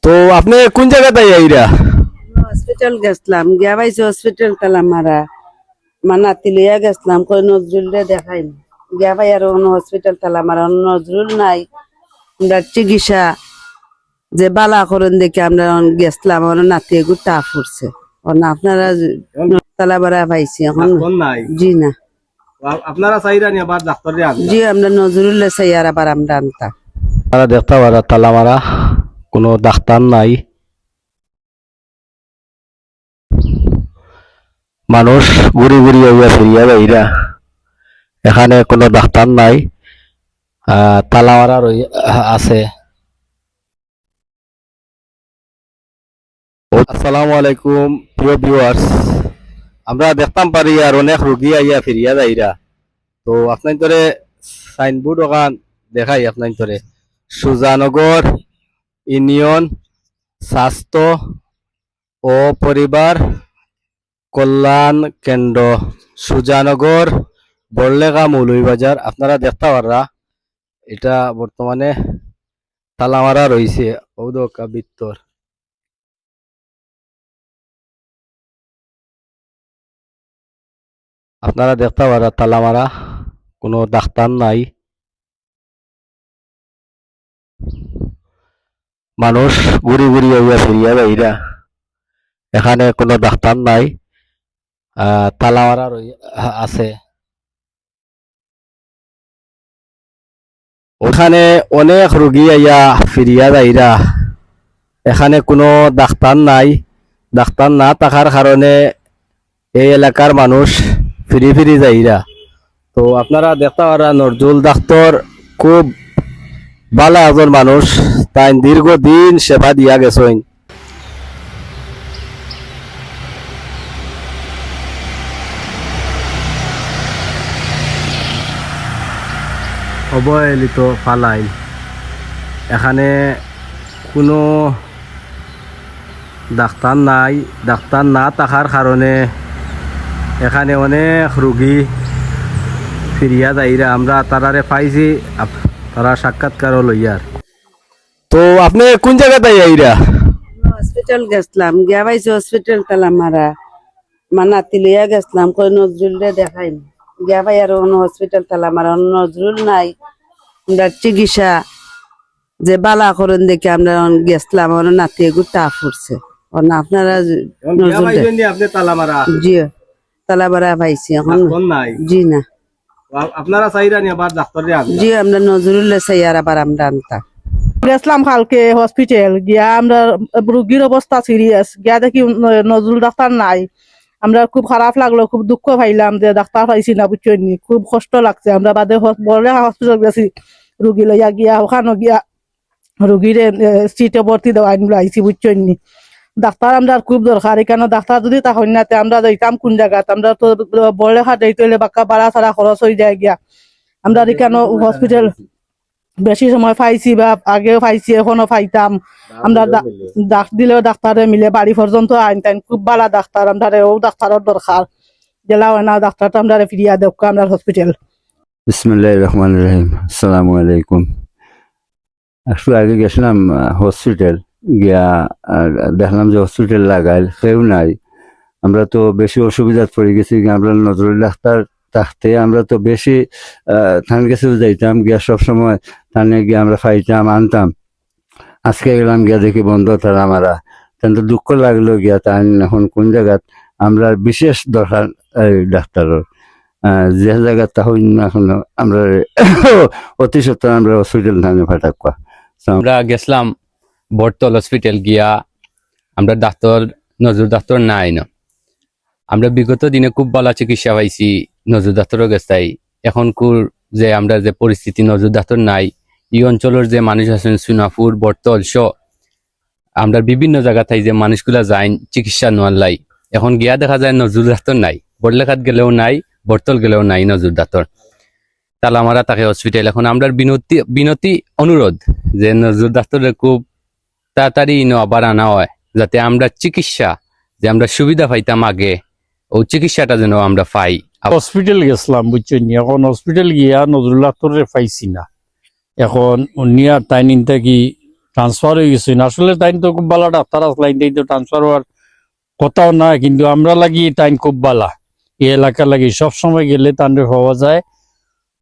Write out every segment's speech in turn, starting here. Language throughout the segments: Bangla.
তো আপনি কোন জায়গাতে আইরা? হসপিটাল গেছিলাম, গিয়া পাইছি হসপিটাল তালা মারা। মানাতি লইয়া গেছিলাম, কই নজরুল রে দেখাই গিয়া পাই আর হসপিটাল তালা মারা, নজরুল নাই। আমরা চিকিৎসা যে বালা করেন দেখে আমরা গেছিলাম, আমার নাতি এগুলো টাফ উঠছে। আপনারা তালা মারা পাইছি এখন। ডাক্তার নাই? জি না, আপনারা চাইরা নি আবার ডাক্তারে আনতা? জি আমরা নজরুল চাই আর আবার আমরা আনতাম। আপনারা দেখতে পারা তালা মারা, কোনো ডাক্তার নাই, মানুষ ঘুরি ঘুরি আইয়া ফিরিয়া বাইরা, এখানে কোনো ডাক্তার নাই, তালা মারা আছে। আসসালামু আলাইকুম প্রিয় ভিউয়ার্স, আমরা দেখতাম পারি আর অনেক রোগী আইয়া ফিরিয়া যাইরা। তো আপনার ধরে সাইনবোর্ড ওখান দেখাই, আপনার ধরে সুজানগর ইউনিয়ন স্বাস্থ্য ও পরিবার কল্যাণ কেন্দ্র, সুজানগর, বড়লেখা, মৌলভীবাজার। আপনারা দেখতে পাররা এটা বর্তমানে তালামারা রয়েছে ঔদকা বৃত্তর। আপনারা দেখতে পারা তালামারা, কোনো ডাক্তার নাই, মানুষ ঘুরি ঘুরি আইয়া ফিরিয়া বাইরা, এখানে কোনো ডাক্তার নাই, তালামারা আছে। ওখানে অনেক রোগী আইয়া ফিরিয়া যাইরা, এখানে কোনো ডাক্তার নাই। ডাক্তার না থাকার কারণে এই এলাকার মানুষ ফিরি ফিরি যাইরা। তো আপনারা দেখতে পারা নজরুল ডাক্তার খুব ভালো একজন মানুষ, তাই দীর্ঘদিন সেবা দিয়া গেছেন। অবহেলিত ফালাইল, এখানে কোনো ডাক্তার নাই। ডাক্তার না থাকার কারণে এখানে অনেক রোগী ফিরিয়া যাইরা, আমরা তারারে পাইছি, তারা সাক্ষাৎকারও লইয়ার। তো আপনি কোন জায়গাতে আইরা? হসপিটাল গেছিলাম, গিয়া পাইছি হসপিটাল তালা মারা। মানাতি লইয়া গেছিলাম, কই নজরুল রে দেখাই গিয়া পাই আর হসপিটাল তালা মারা, নজরুল নাই। আমরা চিকিৎসা যে বালা করেন দেখে আমরা গেছিলাম, আমার নাতি এগুলো টাফ উঠছে। আপনারা আপনি তালামারা? জি তালা মারা পাইছি এখন। নাই? জি না, আপনারা চাইরা নি আবার ডাক্তারে আনতা? জি আমরা নজরুল চাই আর আবার আমরা আনতাম। গেছিলাম কালকে হসপিটাল গিয়া, আমরা রুগীর অবস্থা সিরিয়াস, গিয়া দেখি নজরুল ডাক্তার নাই। আমরা খুব খারাপ লাগলো, খুব দুঃখ পাইলাম যে ডাক্তার পাইছি না, বুঝছি খুব কষ্ট লাগছে। আমরা বাদে বড় হসপিটাল গেছি রুগী লইয়া, গিয়া ওখানে গিয়া রুগীরে সিটে ভর্তি দেওয়া আইছি, বুঝছি ডাক্তার আমরা খুব দরকার। এখানে ডাক্তার যদি তখন না আমরা যাইতাম কোন জায়গাত, আমরা তো বড়লেখা যাইতে হইলে বাক্কা বাড়া ছাড়া খরচ হয়ে যায় গিয়া। আমরা এখানে হসপিটাল বেশি সময় পাইছি বা আগেও পাইছি, এখনো পাইতাম। আমরা ডাক দিলেও ডাক্তারে মিলে বাড়ি পর্যন্ত আনতেন, খুব ভালো ডাক্তার। আমরা ও ডাক্তারের দরকার, জেলা না ডাক্তারটা আমরা ফিরিয়া দেখ আমরা হসপিটাল। বিসমিল্লাহির রহমানির রহিম। আসসালামু আলাইকুম। একটু আগে গেছিলাম হসপিটাল, গিয়া দেখলাম যে হসপিটাল লাগাইল, কেউ নাই। আমরা তো বেশি অসুবিধা পড়ে গেছি। আমরা নজরুল ডাক্তার থাকতে আমরা তো বেশি থান কাছেও যাইতাম, গিয়া সবসময় থানে গিয়ে আমরা পাইতাম, আনতাম। আজকে গেলাম, গিয়া দেখি বন্ধ তারা মারা। কিন্তু দুঃখ লাগলো, গিয়া তাই এখন কোন জায়গাত আমরা বিশেষ দরকার ডাক্তারের, যে জায়গা তাহলে এখন আমরা অতি সত্তর আমরা হসপিটাল থানে ফাটাকুয়া। আমরা গেছিলাম বটতল হসপিটাল গিয়া, আমরা ডাক্তার নজরুল ডাক্তার নাই না। আমরা বিগত দিনে খুব ভালো চিকিৎসা পাইছি, নজরুল ডাক্তারও গেছাই। এখন যে আমরা যে পরিস্থিতি, নজরুল ডাক্তার নাই। এই অঞ্চলের যে মানুষ আছেন সুনাপুর, বটতল সহ আমরা বিভিন্ন জায়গা থাই যে মানুষগুলা যায় চিকিৎসা নেওয়ার লাই। এখন গিয়া দেখা যায় নজরুল ডাক্তার নাই, বড়লেখাত গেলেও নাই, বটতল গেলেও নাই নজরুল ডাক্তার। তালামারা তাকে হসপিটাল। এখন আমরা বিনতি অনুরোধ যে নজরুল ডাক্তারের খুব তাড়াতাড়ি আবার আনা হয়, যাতে আমরা চিকিৎসা যে আমরা সুবিধা পাইতাম আগে, ও চিকিৎসাটা যেন আমরা পাই। হসপিটাল গেছিলাম, বুঝছেন। এখন হসপিটাল গিয়া নজরুল ডাক্তারে পাইছি না। এখন উনি আর তাই নিন থাকি ট্রান্সফার হয়ে গেছে আসলে তাই তো খুব ভালো ডাক্তার আসলাম তাই তো ট্রান্সফার হওয়ার কথাও না, কিন্তু আমরা লাগি তাই খুব ভালো এই এলাকা লাগি সবসময় গেলে তাদের পাওয়া যায়,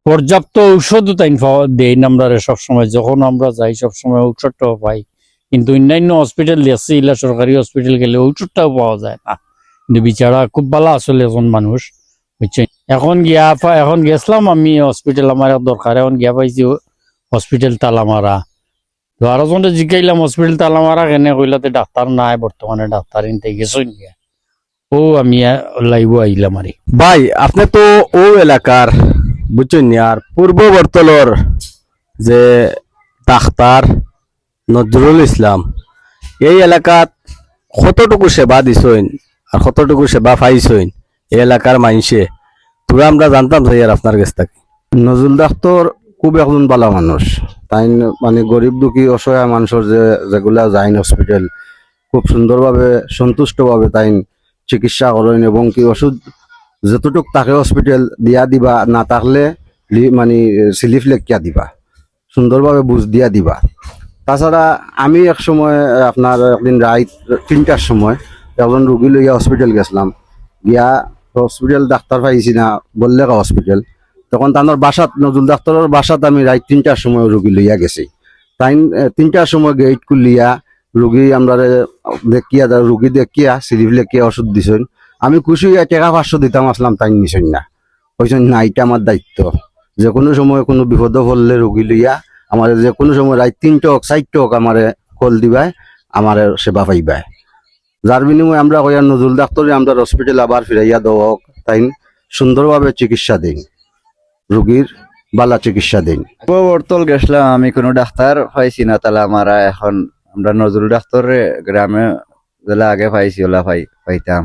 পর্যাপ্ত ঔষধও তাই পাওয়া দেয় না আমরা সবসময়, যখন আমরা যাই সবসময় ঔষধটাও পাই। কিন্তু অন্যান্য হসপিটাল দেখছি ইলা সরকারি হসপিটাল গেলে ঔষধটাও পাওয়া যায় না, কিন্তু বিচারা খুব ভালো আসলে এখন মানুষ বুঝছেন। এখন গেছিলাম আমি হসপিটাল, আমার এক দরকার, এখন গিয়া পাইছি হসপিটাল তালামারা। তো আরো জনে জিজ্ঞাইলাম হসপিটাল তালামারা কেনে, কইলাতে ডাক্তার নাই বর্তমানে, ডাক্তার ইনতে গেছেন গিয়া। ও আমি লাইব আইলাম আরে। ভাই আপনি তো ও এলাকার বুঝছেন নি, আর পূর্ব বর্তলর যে ডাক্তার নজরুল ইসলাম এই এলাকাত কতটুকু সেবা দিছইন আর কতটুকু সেবা পাইছইন এই এলাকার মানুষে, তবে আমরা জানতাম চাই আর আপনার কাছ থেকে। নজরুল ডাক্তার খুব একজন ভালো মানুষ, তাই মানে গরিব দুঃখী অসহায় মানুষের যেগুলা যাইন হসপিটাল খুব সুন্দরভাবে সন্তুষ্টভাবে তাই চিকিৎসা করেন, এবং কি ওষুধ যতটুক তাকে হসপিটাল দিয়া দিবা, না থাকলে মানে সিলিফ লেখিয়া দিবা, সুন্দরভাবে বুঝ দিয়া দিবা। তাছাড়া আমি এক সময় আপনার একদিন রাত 3টার সময় একজন রুগী লইয়া হসপিটাল গেছিলাম, গিয়া হসপিটাল ডাক্তার পাইছি না বললে হসপিটাল, তখন তানোর বাসাত নজরুল ডাক্তারের বাসাত আমি রাত 3টার সময় রুগী লইয়া গেছি। তাই 3টার সময় গেট খুলিয়া রুগী আমরা দেখিয়া রুগী দেখিয়া সিলিপ লেখিয়া ওষুধ দিছেন। আমি খুশি হইয়া টাকা 500 দিতাম আসলাম, তাই নিছেন না, কইছেন না এটা আমার দায়িত্ব, যে কোনো সময় কোনো বিপদ পড়লে রুগী লইয়া আমার যে কোনো সময় রাত 3টা হোক 4টা হোক আমার কল দিবাই, আমার সেবা পাইবাই। যার বিনিময়ে আমরা কইয়া নজরুল ডাক্তারে আমরা হসপিটাল আবার ফিরাইয়া দেওয়া হোক, তাই সুন্দরভাবে চিকিৎসা দিন, রুগীর বালা চিকিৎসা দিন। বর্তল গেছিলাম আমি, কোনো ডাক্তার পাইছি না, তাহলে আমরা এখন আমরা নজরুল ডাক্তারে গ্রামে যেলা আগে পাইছি ওলা পাইতাম।